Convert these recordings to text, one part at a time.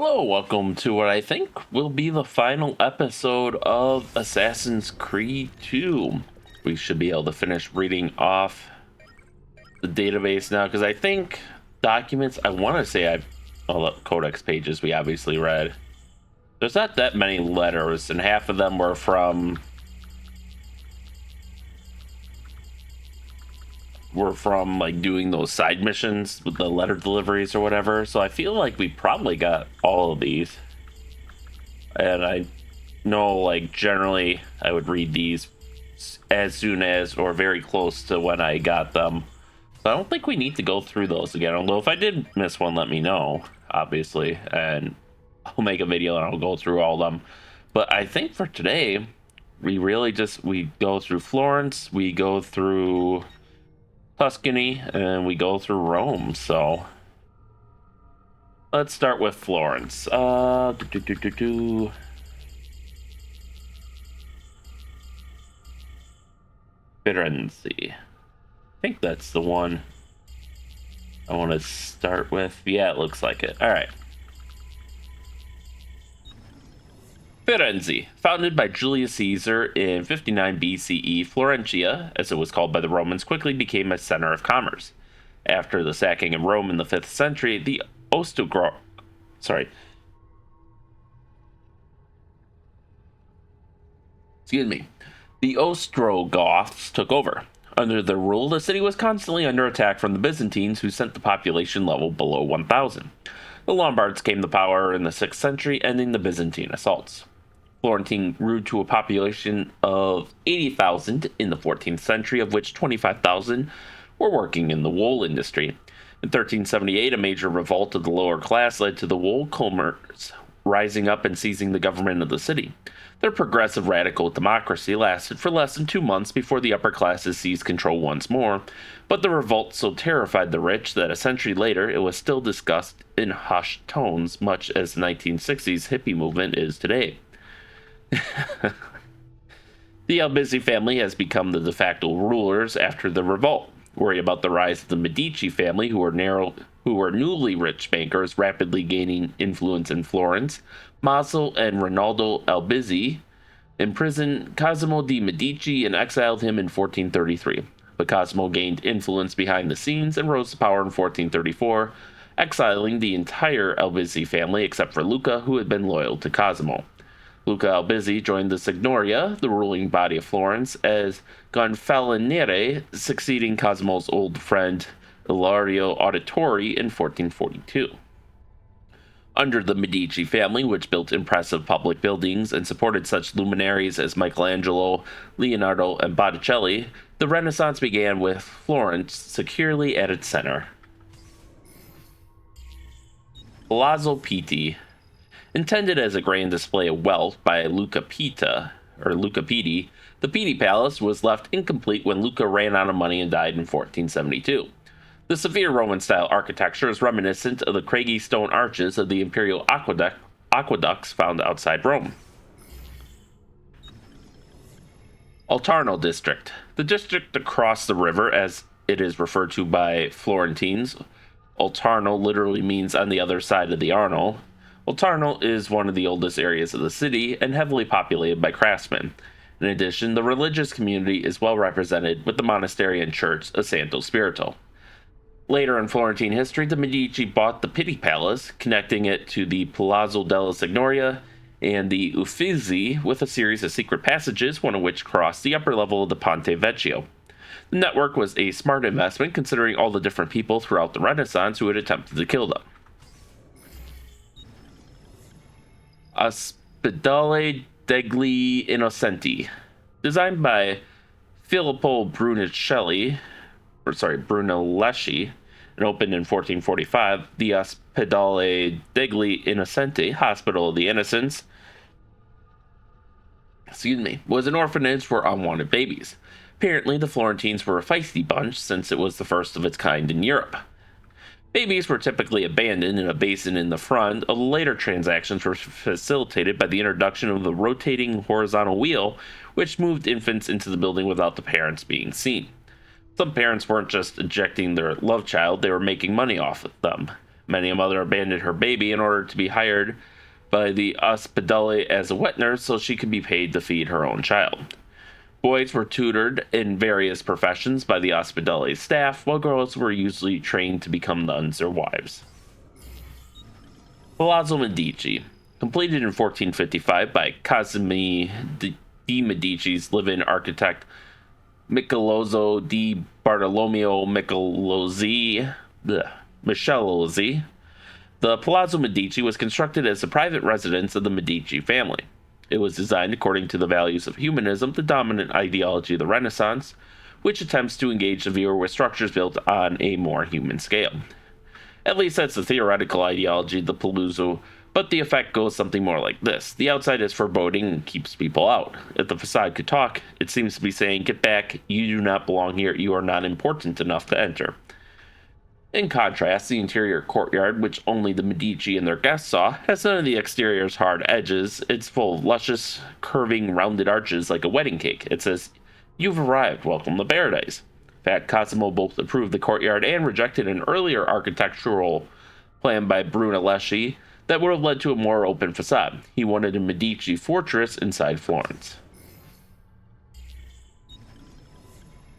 Hello, welcome to what I think will be the final episode of Assassin's Creed 2. We should be able to finish reading off the database now, because I think documents, I want to say all the codex pages we obviously read. There's not that many letters, and half of them were from like doing those side missions with the letter deliveries or whatever. So I feel like we probably got all of these. And I know, like, generally I would read these as soon as or very close to when I got them. So I don't think we need to go through those again. Although if I did miss one, let me know, obviously, and I'll make a video and I'll go through all of them. But I think for today, we really we go through Florence, we go through Tuscany, and we go through Rome. So let's start with Florence. Firenze. I think that's the one I want to start with. Yeah, it looks like it. All right. Firenze, founded by Julius Caesar in 59 BCE, Florentia, as it was called by the Romans, quickly became a center of commerce. After the sacking of Rome in the 5th century, the Ostrogoths took over. Under their rule, the city was constantly under attack from the Byzantines, who sent the population level below 1,000. The Lombards came to power in the 6th century, ending the Byzantine assaults. Florentine grew to a population of 80,000 in the 14th century, of which 25,000 were working in the wool industry. In 1378, a major revolt of the lower class led to the wool combers rising up and seizing the government of the city. Their progressive radical democracy lasted for less than 2 months before the upper classes seized control once more, but the revolt so terrified the rich that a century later it was still discussed in hushed tones, much as the 1960s hippie movement is today. The Albizzi family has become the de facto rulers after the revolt. Worry about the rise of the Medici family, who were newly rich bankers rapidly gaining influence in Florence. Maso and Rinaldo Albizzi imprisoned Cosimo de' Medici and exiled him in 1433. But Cosimo gained influence behind the scenes and rose to power in 1434, exiling the entire Albizzi family except for Luca, who had been loyal to Cosimo. Luca Albizzi joined the Signoria, the ruling body of Florence, as Gonfaloniere, succeeding Cosimo's old friend Ilario Auditore in 1442. Under the Medici family, which built impressive public buildings and supported such luminaries as Michelangelo, Leonardo, and Botticelli, the Renaissance began with Florence securely at its center. Palazzo Pitti. Intended as a grand display of wealth by Luca Pitti, the Pitti Palace was left incomplete when Luca ran out of money and died in 1472. The severe Roman-style architecture is reminiscent of the craggy stone arches of the imperial aqueducts found outside Rome. Altarno District. The district across the river, as it is referred to by Florentines. Altarno literally means on the other side of the Arno. Altarno is one of the oldest areas of the city and heavily populated by craftsmen. In addition, the religious community is well represented with the monastery and church of Santo Spirito. Later in Florentine history, the Medici bought the Pitti Palace, connecting it to the Palazzo della Signoria and the Uffizi with a series of secret passages, one of which crossed the upper level of the Ponte Vecchio. The network was a smart investment considering all the different people throughout the Renaissance who had attempted to kill them. Ospedale degli Innocenti. Designed by Filippo Brunelleschi and opened in 1445, the Ospedale degli Innocenti, Hospital of the Innocents, was an orphanage for unwanted babies. Apparently, the Florentines were a feisty bunch since it was the first of its kind in Europe. Babies were typically abandoned in a basin in the front, although later transactions were facilitated by the introduction of the rotating horizontal wheel, which moved infants into the building without the parents being seen. Some parents weren't just ejecting their love child, they were making money off of them. Many a mother abandoned her baby in order to be hired by the Ospedale as a wet nurse so she could be paid to feed her own child. Boys were tutored in various professions by the Ospedale staff, while girls were usually trained to become nuns or wives. Palazzo Medici, completed in 1455 by Cosimo di Medici's live-in architect Michelozzo di Bartolomeo Michelozzi. The Palazzo Medici was constructed as a private residence of the Medici family. It was designed according to the values of humanism, the dominant ideology of the Renaissance, which attempts to engage the viewer with structures built on a more human scale. At least that's the theoretical ideology of the Palazzo, but the effect goes something more like this. The outside is foreboding and keeps people out. If the facade could talk, it seems to be saying, "Get back, you do not belong here, you are not important enough to enter." In contrast, the interior courtyard, which only the Medici and their guests saw, has none of the exterior's hard edges. It's full of luscious, curving, rounded arches like a wedding cake. It says, "You've arrived, welcome to paradise." In fact, Cosimo both approved the courtyard and rejected an earlier architectural plan by Brunelleschi that would have led to a more open facade. He wanted a Medici fortress inside Florence.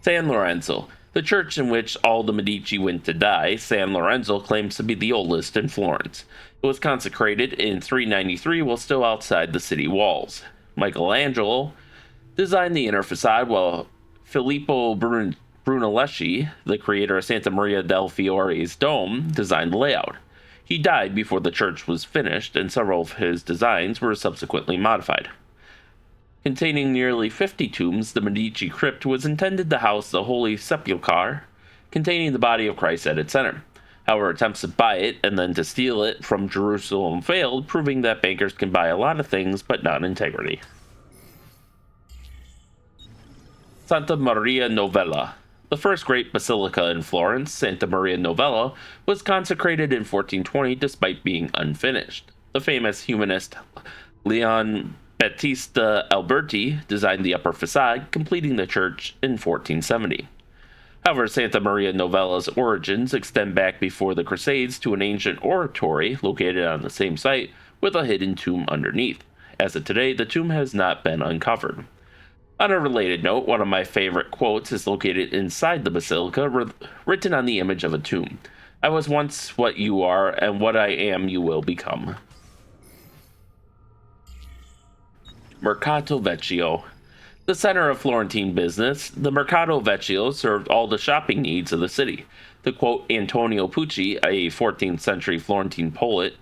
San Lorenzo. The church in which all the Medici went to die, San Lorenzo, claims to be the oldest in Florence. It was consecrated in 393 while still outside the city walls. Michelangelo designed the inner facade while Filippo Brunelleschi, the creator of Santa Maria del Fiore's dome, designed the layout. He died before the church was finished, and several of his designs were subsequently modified. Containing nearly 50 tombs, the Medici crypt was intended to house the Holy Sepulchre, containing the body of Christ at its center. However, attempts to buy it and then to steal it from Jerusalem failed, proving that bankers can buy a lot of things but not integrity. Santa Maria Novella. The first great basilica in Florence, Santa Maria Novella, was consecrated in 1420 despite being unfinished. The famous humanist Leon Battista Alberti designed the upper facade, completing the church in 1470. However, Santa Maria Novella's origins extend back before the Crusades to an ancient oratory located on the same site with a hidden tomb underneath. As of today, the tomb has not been uncovered. On a related note, one of my favorite quotes is located inside the basilica, written on the image of a tomb. "I was once what you are, and what I am you will become." Mercato Vecchio. The center of Florentine business, the Mercato Vecchio served all the shopping needs of the city. To quote Antonio Pucci, a 14th century Florentine poet,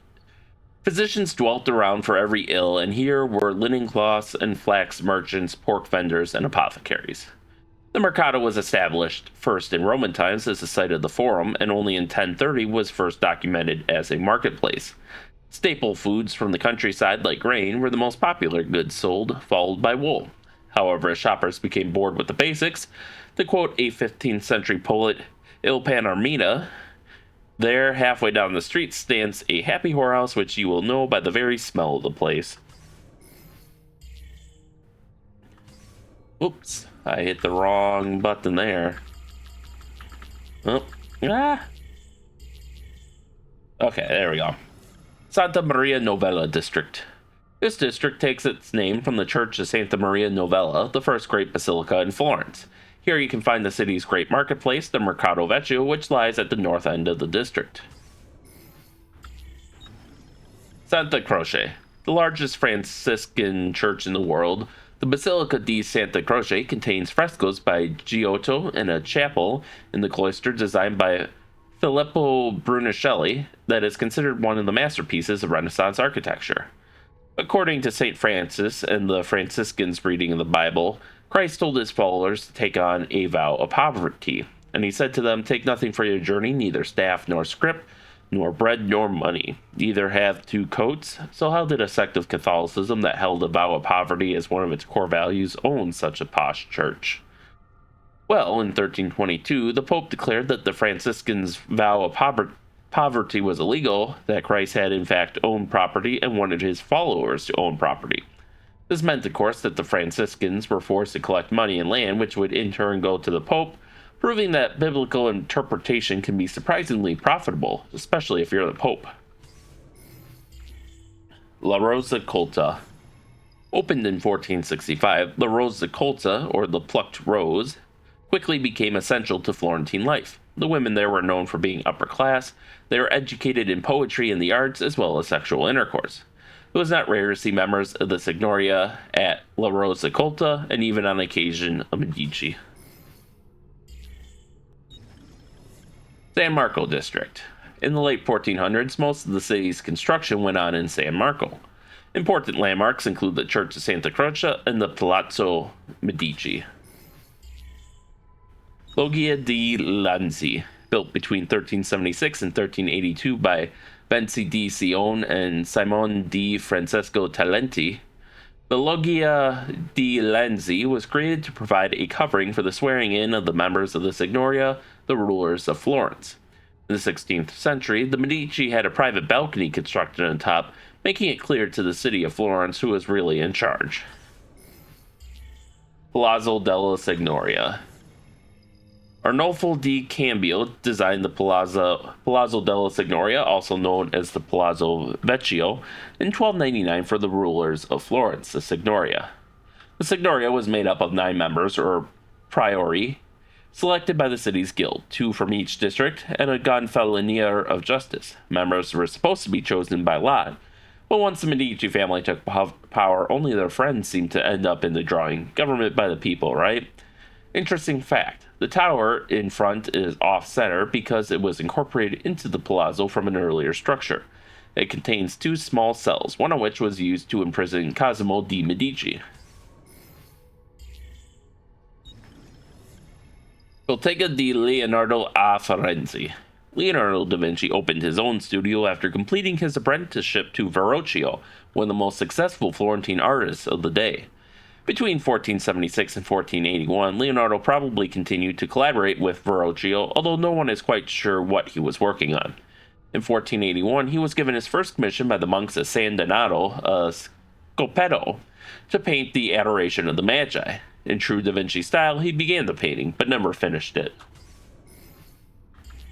"Physicians dwelt around for every ill, and here were linen cloths and flax merchants, pork vendors, and apothecaries." The Mercato was established first in Roman times as the site of the Forum, and only in 1030 was first documented as a marketplace. Staple foods from the countryside, like grain, were the most popular goods sold, followed by wool. However, as shoppers became bored with the basics, to quote a 15th century poet, Il Panorama, "There, halfway down the street, stands a happy whorehouse which you will know by the very smell of the place." Oops, I hit the wrong button there. Oh, Okay, there we go. Santa Maria Novella District. This district takes its name from the Church of Santa Maria Novella, the first great basilica in Florence. Here you can find the city's great marketplace, the Mercato Vecchio, which lies at the north end of the district. Santa Croce. The largest Franciscan church in the world, the Basilica di Santa Croce contains frescoes by Giotto and a chapel in the cloister designed by Filippo Brunelleschi that is considered one of the masterpieces of Renaissance architecture. According to St. Francis and the Franciscans' reading of the Bible, Christ told his followers to take on a vow of poverty, and he said to them, "Take nothing for your journey, neither staff nor scrip, nor bread nor money. Neither have two coats." So how did a sect of Catholicism that held a vow of poverty as one of its core values own such a posh church? Well, in 1322, the Pope declared that the Franciscans' vow of poverty was illegal, that Christ had in fact owned property and wanted his followers to own property. This meant, of course, that the Franciscans were forced to collect money and land, which would in turn go to the Pope, proving that biblical interpretation can be surprisingly profitable, especially if you're the Pope. La Rosa-Colta. Opened in 1465, La Rosa-Colta, or the Plucked Rose, quickly became essential to Florentine life. The women there were known for being upper class. They were educated in poetry and the arts, as well as sexual intercourse. It was not rare to see members of the Signoria at La Rosa-Colta, and even on occasion a Medici. San Marco District. In the late 1400s, most of the city's construction went on in San Marco. Important landmarks include the Church of Santa Croce and the Palazzo Medici. Loggia di Lanzi, built between 1376 and 1382 by Benzi di Cione and Simone di Francesco Talenti. The Loggia di Lanzi was created to provide a covering for the swearing in of the members of the Signoria, the rulers of Florence. In the 16th century, the Medici had a private balcony constructed on top, making it clear to the city of Florence who was really in charge. Palazzo della Signoria. Arnolfo di Cambio designed the Palazzo della Signoria, also known as the Palazzo Vecchio, in 1299 for the rulers of Florence, the Signoria. The Signoria was made up of 9 members, or priori, selected by the city's guild, 2 from each district, and a gonfalonier of justice. Members were supposed to be chosen by lot, but once the Medici family took power, only their friends seemed to end up in the drawing. Government by the people, right? Interesting fact. The tower in front is off-center because it was incorporated into the palazzo from an earlier structure. It contains 2 small cells, one of which was used to imprison Cosimo di Medici. Bottega di Leonardo a Firenze. Leonardo da Vinci opened his own studio after completing his apprenticeship to Verrocchio, one of the most successful Florentine artists of the day. Between 1476 and 1481, Leonardo probably continued to collaborate with Verrocchio, although no one is quite sure what he was working on. In 1481, he was given his first commission by the monks of San Donato, Scopetto, to paint the Adoration of the Magi. In true Da Vinci style, he began the painting, but never finished it.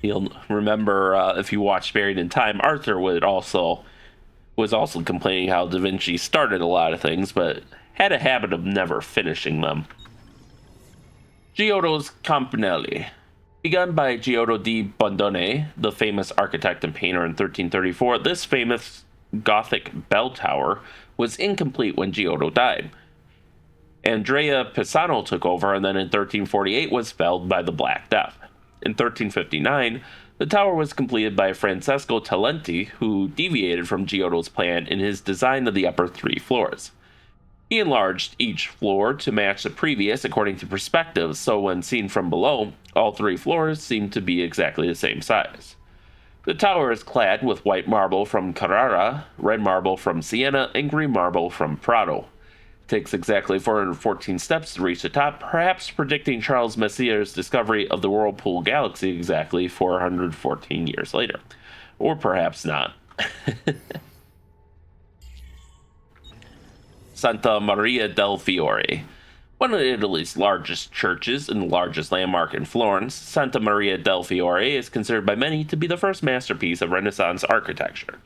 You'll remember, if you watched Buried in Time, Arthur was also complaining how Da Vinci started a lot of things, but had a habit of never finishing them. Giotto's Campanelli. Begun by Giotto di Bondone, the famous architect and painter in 1334, this famous Gothic bell tower was incomplete when Giotto died. Andrea Pisano took over, and then in 1348 was felled by the Black Death. In 1359, the tower was completed by Francesco Talenti, who deviated from Giotto's plan in his design of the upper 3 floors. He enlarged each floor to match the previous according to perspective, so when seen from below, all 3 floors seem to be exactly the same size. The tower is clad with white marble from Carrara, red marble from Siena, and green marble from Prato. It takes exactly 414 steps to reach the top, perhaps predicting Charles Messier's discovery of the Whirlpool Galaxy exactly 414 years later. Or perhaps not. Santa Maria del Fiore. One of Italy's largest churches and the largest landmark in Florence, Santa Maria del Fiore is considered by many to be the first masterpiece of Renaissance architecture.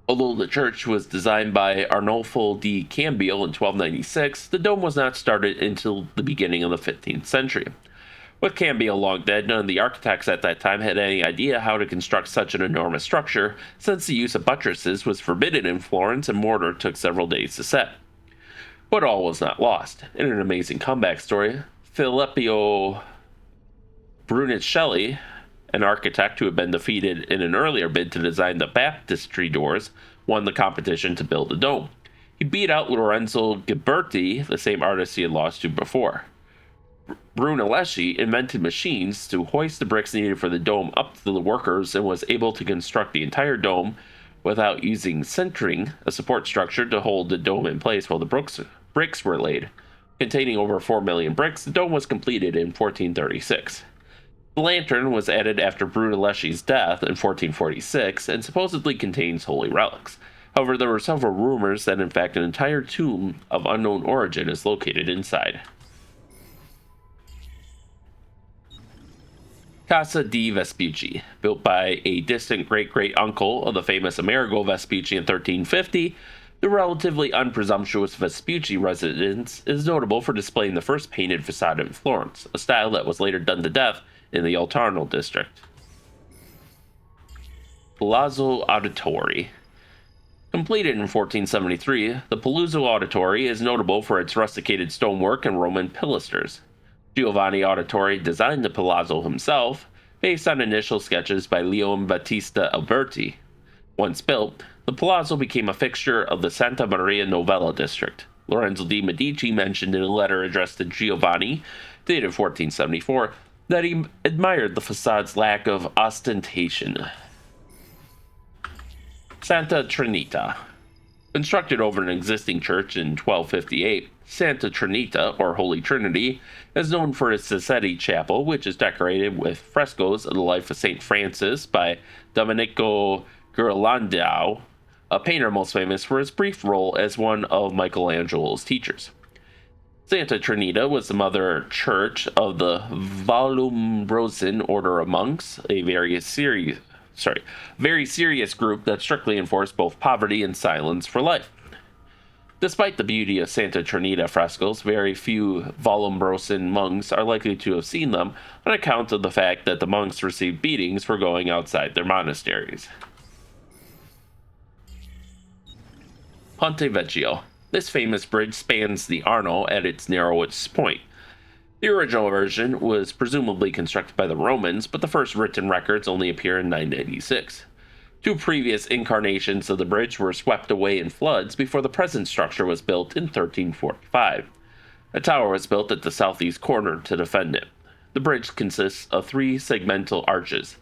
Although the church was designed by Arnolfo di Cambio in 1296, the dome was not started until the beginning of the 15th century. With Cambio long dead, none of the architects at that time had any idea how to construct such an enormous structure, since the use of buttresses was forbidden in Florence and mortar took several days to set. But all was not lost. In an amazing comeback story, Filippo Brunelleschi, an architect who had been defeated in an earlier bid to design the baptistry doors, won the competition to build the dome. He beat out Lorenzo Ghiberti, the same artist he had lost to before. Brunelleschi invented machines to hoist the bricks needed for the dome up to the workers and was able to construct the entire dome without using centering, a support structure to hold the dome in place while the bricks were laid. Containing over 4 million bricks, the dome was completed in 1436. The lantern was added after Brunelleschi's death in 1446 and supposedly contains holy relics. However, there were several rumors that in fact an entire tomb of unknown origin is located inside. Casa di Vespucci, built by a distant great-great-uncle of the famous Amerigo Vespucci in 1350, the relatively unpresumptuous Vespucci residence is notable for displaying the first painted facade in Florence, a style that was later done to death in the Oltrarno district. Palazzo Auditore. Completed in 1473, the Palazzo Auditore is notable for its rusticated stonework and Roman pilasters. Giovanni Auditore designed the palazzo himself, based on initial sketches by Leon Battista Alberti. Once built, the palazzo became a fixture of the Santa Maria Novella district. Lorenzo de' Medici mentioned in a letter addressed to Giovanni, dated 1474, that he admired the facade's lack of ostentation. Santa Trinita. Constructed over an existing church in 1258, Santa Trinita, or Holy Trinity, is known for its Sassetti Chapel, which is decorated with frescoes of the life of St. Francis by Domenico Ghirlandaio, a painter most famous for his brief role as one of Michelangelo's teachers. Santa Trinita was the mother church of the Vallombrosan order of monks, a very serious group that strictly enforced both poverty and silence for life. Despite the beauty of Santa Trinita frescoes, very few Vallombrosan monks are likely to have seen them on account of the fact that the monks received beatings for going outside their monasteries. Ponte Vecchio. This famous bridge spans the Arno at its narrowest point. The original version was presumably constructed by the Romans, but the first written records only appear in 996. Two previous incarnations of the bridge were swept away in floods before the present structure was built in 1345. A tower was built at the southeast corner to defend it. The bridge consists of three segmental arches.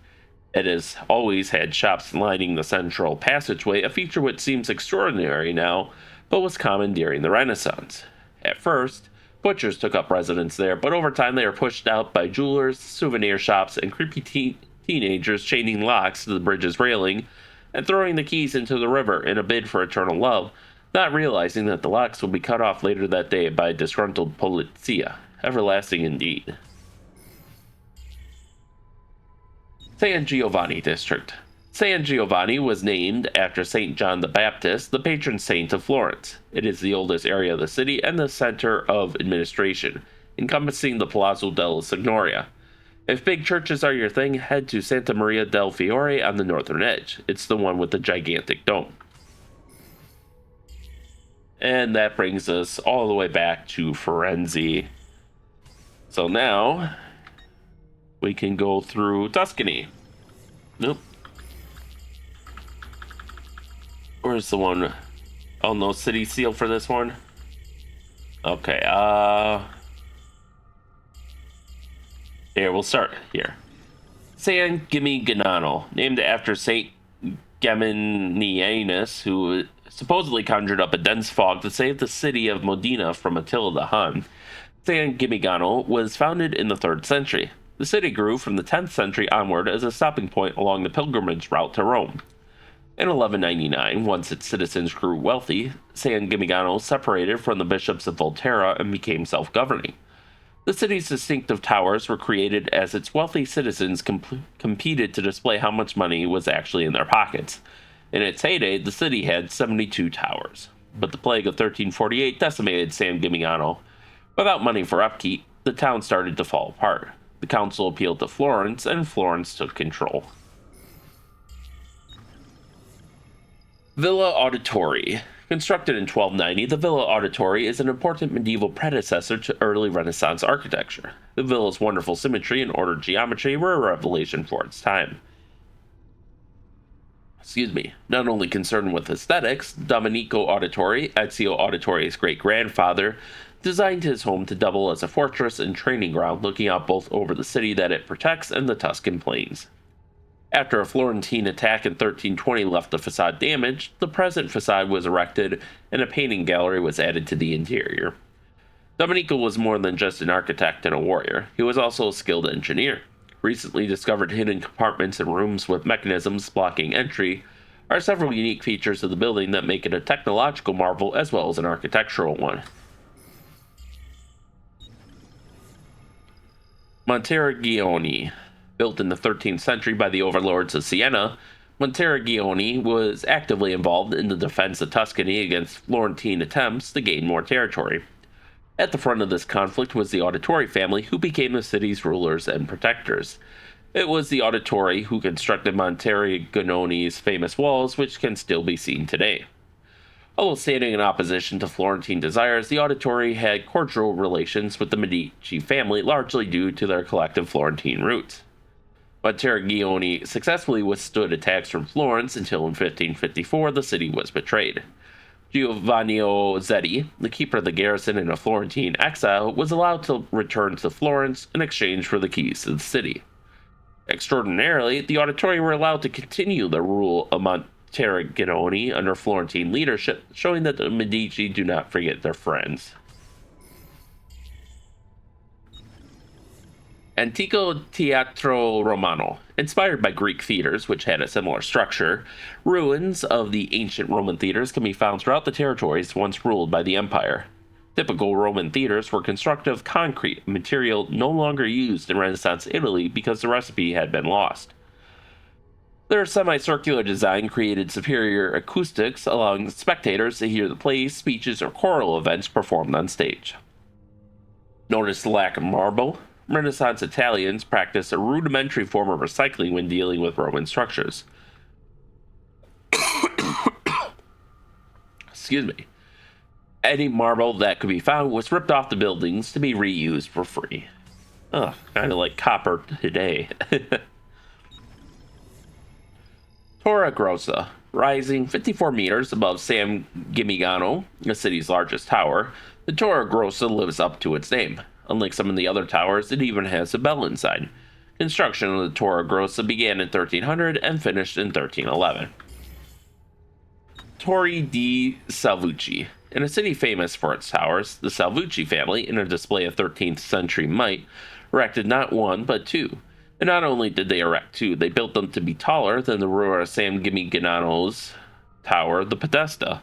It has always had shops lining the central passageway, a feature which seems extraordinary now, but was common during the Renaissance. At first, butchers took up residence there, but over time they were pushed out by jewelers, souvenir shops, and creepy teenagers chaining locks to the bridge's railing and throwing the keys into the river in a bid for eternal love, not realizing that the locks would be cut off later that day by a disgruntled polizia. Everlasting indeed. San Giovanni District. San Giovanni was named after St. John the Baptist, the patron saint of Florence. It is the oldest area of the city and the center of administration, encompassing the Palazzo della Signoria. If big churches are your thing, head to Santa Maria del Fiore on the northern edge. It's the one with the gigantic dome. And that brings us all the way back to Firenze. So now we can go through Tuscany. Nope. Where's the one? Oh, no city seal for this one? Okay, here, we'll start here. San Gimignano, named after Saint Geminianus, who supposedly conjured up a dense fog to save the city of Modena from Attila the Hun. San Gimignano was founded in the 3rd century. The city grew from the 10th century onward as a stopping point along the pilgrimage route to Rome. In 1199, once its citizens grew wealthy, San Gimignano separated from the bishops of Volterra and became self-governing. The city's distinctive towers were created as its wealthy citizens competed to display how much money was actually in their pockets. In its heyday, the city had 72 towers, but the plague of 1348 decimated San Gimignano. Without money for upkeep, the town started to fall apart. The council appealed to Florence, and Florence took control. Villa Auditore. Constructed in 1290, the Villa Auditore is an important medieval predecessor to early Renaissance architecture. The villa's wonderful symmetry and ordered geometry were a revelation for its time. Not only concerned with aesthetics, Domenico Auditore, Ezio Auditore's great-grandfather, designed his home to double as a fortress and training ground, looking out both over the city that it protects and the Tuscan plains. After a Florentine attack in 1320 left the facade damaged, the present facade was erected and a painting gallery was added to the interior. Domenico was more than just an architect and a warrior. He was also a skilled engineer. Recently discovered hidden compartments and rooms with mechanisms blocking entry are several unique features of the building that make it a technological marvel as well as an architectural one. Monteriggioni. Built in the 13th century by the overlords of Siena, Monteriggioni was actively involved in the defense of Tuscany against Florentine attempts to gain more territory. At the front of this conflict was the Auditore family, who became the city's rulers and protectors. It was the Auditore who constructed Monteriggioni's famous walls, which can still be seen today. Although standing in opposition to Florentine desires, the Auditore had cordial relations with the Medici family, largely due to their collective Florentine roots. Monteriggioni successfully withstood attacks from Florence until in 1554 the city was betrayed. Giovanni Zetti, the keeper of the garrison and a Florentine exile, was allowed to return to Florence in exchange for the keys to the city. Extraordinarily, the Auditore were allowed to continue the rule of Monteriggioni under Florentine leadership, showing that the Medici do not forget their friends. Antico Teatro Romano. Inspired by Greek theaters, which had a similar structure, ruins of the ancient Roman theaters can be found throughout the territories once ruled by the empire. Typical Roman theaters were constructed of concrete, material no longer used in Renaissance Italy because the recipe had been lost. Their semicircular design created superior acoustics, allowing spectators to hear the plays, speeches, or choral events performed on stage. Notice the lack of marble. Renaissance Italians practiced a rudimentary form of recycling when dealing with Roman structures. Excuse me. Any marble that could be found was ripped off the buildings to be reused for free. Ugh, kind of like copper today. Torre Grossa, rising 54 meters above San Gimignano, the city's largest tower, the Torre Grossa lives up to its name. Unlike some of the other towers, it even has a bell inside. Construction of the Torre Grossa began in 1300 and finished in 1311. Torre di Salvucci. In a city famous for its towers, the Salvucci family, in a display of 13th century might, erected not one but two. And not only did they erect two, they built them to be taller than the ruler San Gimignano's tower, the Podesta,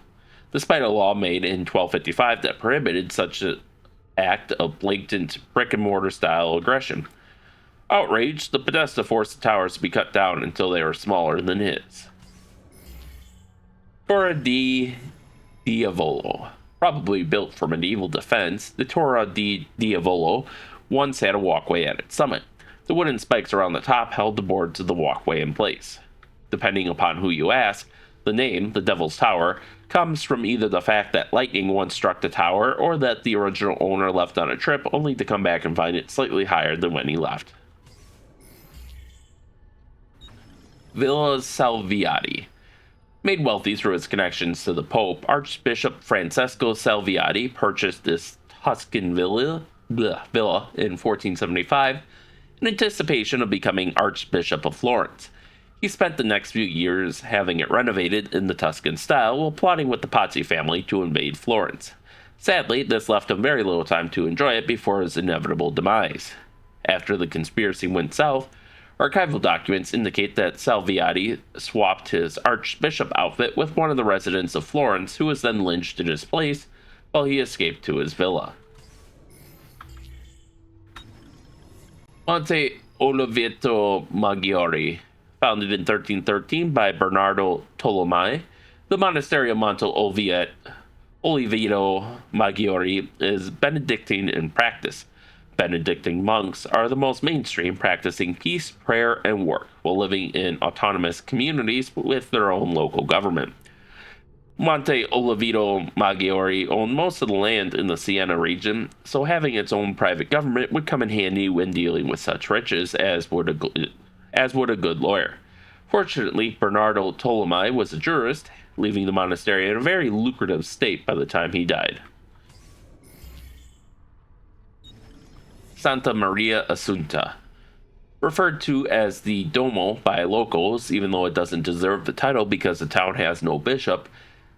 despite a law made in 1255 that prohibited such an act of blatant brick-and-mortar style aggression. Outraged, the Podesta forced the towers to be cut down until they were smaller than his. Torre di Diavolo. Probably built for medieval defense, the Torre di Diavolo once had a walkway at its summit. The wooden spikes around the top held the boards of the walkway in place. Depending upon who you ask, the name, the Devil's Tower, comes from either the fact that lightning once struck the tower or that the original owner left on a trip only to come back and find it slightly higher than when he left. Villa Salviati. Made wealthy through its connections to the Pope, Archbishop Francesco Salviati purchased this Tuscan villa in 1475 in anticipation of becoming Archbishop of Florence. He spent the next few years having it renovated in the Tuscan style while plotting with the Pazzi family to invade Florence. Sadly, this left him very little time to enjoy it before his inevitable demise. After the conspiracy went south, archival documents indicate that Salviati swapped his archbishop outfit with one of the residents of Florence, who was then lynched in his place while he escaped to his villa. Monte Oliveto Maggiore. Founded in 1313 by Bernardo Tolomei, the monastery of Monte Oliveto Maggiore is Benedictine in practice. Benedictine monks are the most mainstream, practicing peace, prayer, and work while living in autonomous communities with their own local government. Monte Oliveto Maggiore owned most of the land in the Siena region, so having its own private government would come in handy when dealing with such riches, as would a good lawyer. Fortunately, Bernardo Tolomei was a jurist, leaving the monastery in a very lucrative state by the time he died. Santa Maria Assunta. Referred to as the Duomo by locals, even though it doesn't deserve the title because the town has no bishop,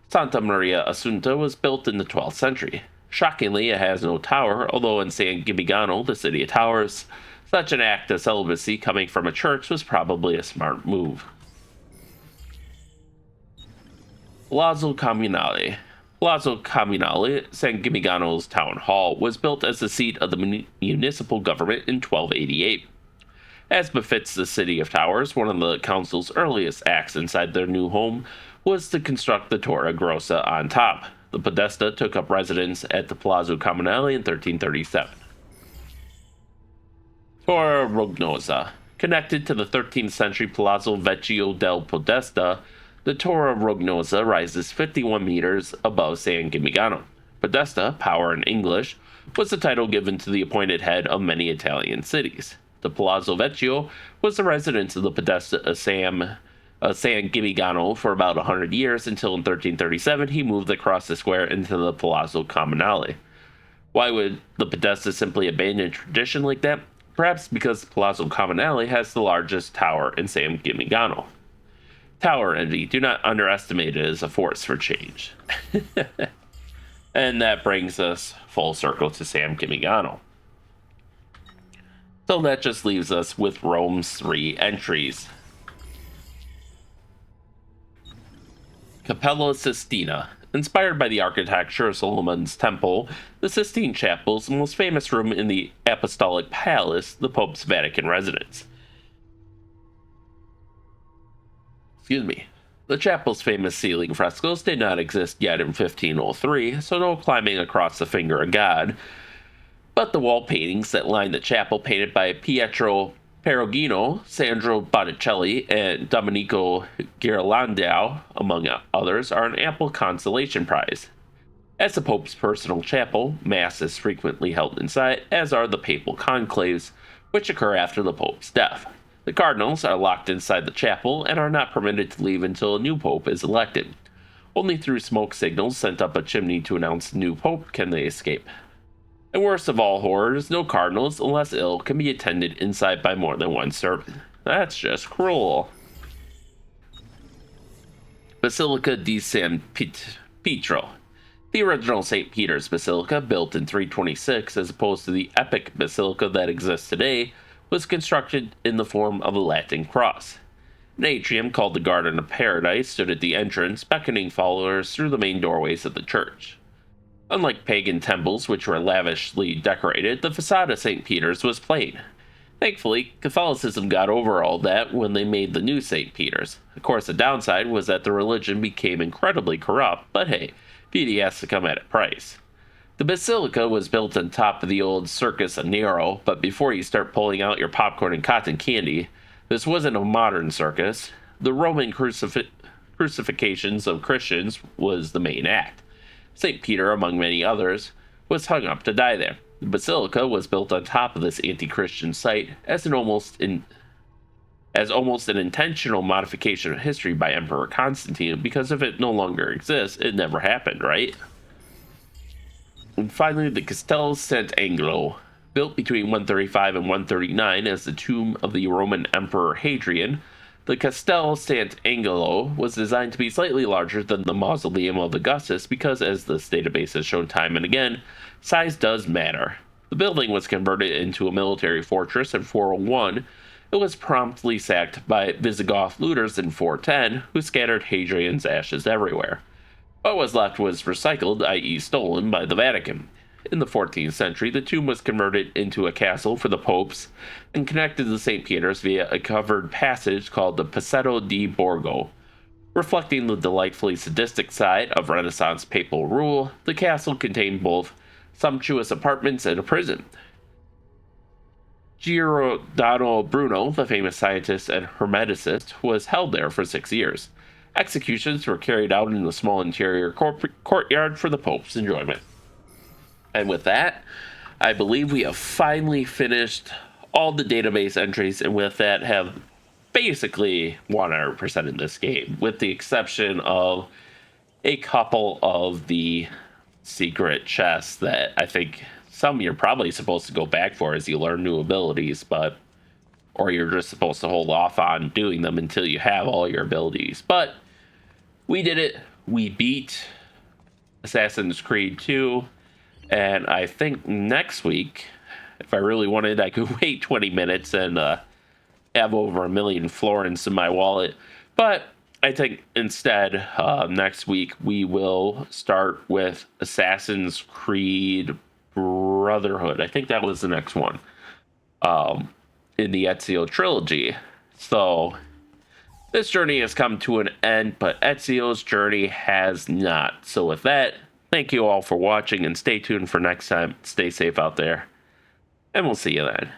Santa Maria Assunta was built in the 12th century. Shockingly, it has no tower, although in San Gimignano, the city of towers, such an act of celibacy coming from a church was probably a smart move. Palazzo Comunale. Palazzo Comunale, San Gimignano's town hall, was built as the seat of the municipal government in 1288. As befits the City of Towers, one of the council's earliest acts inside their new home was to construct the Torre Grossa on top. The Podesta took up residence at the Palazzo Comunale in 1337. Torre Rognosa. Connected to the 13th century Palazzo Vecchio del Podesta, the Torre Rognosa rises 51 meters above San Gimignano. Podesta, power in English, was the title given to the appointed head of many Italian cities. The Palazzo Vecchio was the residence of the Podesta of San Gimignano for about 100 years until in 1337 he moved across the square into the Palazzo Comunale. Why would the Podesta simply abandon tradition like that? Perhaps because the Palazzo Comunale has the largest tower in San Gimignano. Tower envy, do not underestimate it as a force for change. And that brings us full circle to San Gimignano. So that just leaves us with Rome's 3 entries. Cappella Sistina. Inspired by the architecture of Solomon's Temple, the Sistine Chapel is the most famous room in the Apostolic Palace, the Pope's Vatican residence. The chapel's famous ceiling frescoes did not exist yet in 1503, so no climbing across the finger of God, but the wall paintings that line the chapel, painted by Pietro Perugino, Sandro Botticelli, and Domenico Ghirlandaio, among others, are an ample consolation prize. As the Pope's personal chapel, Mass is frequently held inside, as are the papal conclaves, which occur after the Pope's death. The cardinals are locked inside the chapel and are not permitted to leave until a new Pope is elected. Only through smoke signals sent up a chimney to announce the new Pope can they escape. And worst of all horrors, no cardinals, unless ill, can be attended inside by more than one servant. That's just cruel. Basilica di San Pietro. The original St. Peter's Basilica, built in 326 as opposed to the epic basilica that exists today, was constructed in the form of a Latin cross. An atrium called the Garden of Paradise stood at the entrance, beckoning followers through the main doorways of the church. Unlike pagan temples, which were lavishly decorated, the facade of St. Peter's was plain. Thankfully, Catholicism got over all that when they made the new St. Peter's. Of course, the downside was that the religion became incredibly corrupt, but hey, beauty has to come at a price. The basilica was built on top of the old Circus of Nero, but before you start pulling out your popcorn and cotton candy, this wasn't a modern circus. The Roman crucifixions of Christians was the main act. St. Peter, among many others, was hung up to die there. The basilica was built on top of this anti-Christian site as almost an intentional modification of history by Emperor Constantine, because if it no longer exists, it never happened, right? And finally, the Castel Sant'Angelo, built between 135 and 139 as the tomb of the Roman Emperor Hadrian. The Castel Sant'Angelo was designed to be slightly larger than the mausoleum of Augustus because, as this database has shown time and again, size does matter. The building was converted into a military fortress in 401. It was promptly sacked by Visigoth looters in 410, who scattered Hadrian's ashes everywhere. What was left was recycled, i.e. stolen, by the Vatican. In the 14th century, the tomb was converted into a castle for the popes and connected to St. Peter's via a covered passage called the Passetto di Borgo. Reflecting the delightfully sadistic side of Renaissance papal rule, the castle contained both sumptuous apartments and a prison. Giordano Bruno, the famous scientist and hermeticist, was held there for 6 years. Executions were carried out in the small interior courtyard for the Pope's enjoyment. And with that, I believe we have finally finished all the database entries, and with that have basically 100% in this game, with the exception of a couple of the secret chests that I think some you're probably supposed to go back for as you learn new abilities, or you're just supposed to hold off on doing them until you have all your abilities. But we did it. We beat Assassin's Creed 2. And I think next week, if I really wanted, I could wait 20 minutes and have over 1 million florins in my wallet. But I think instead, next week, we will start with Assassin's Creed Brotherhood. I think that was the next one. in the Ezio trilogy. So this journey has come to an end, but Ezio's journey has not. So with that, thank you all for watching and stay tuned for next time. Stay safe out there, and we'll see you then.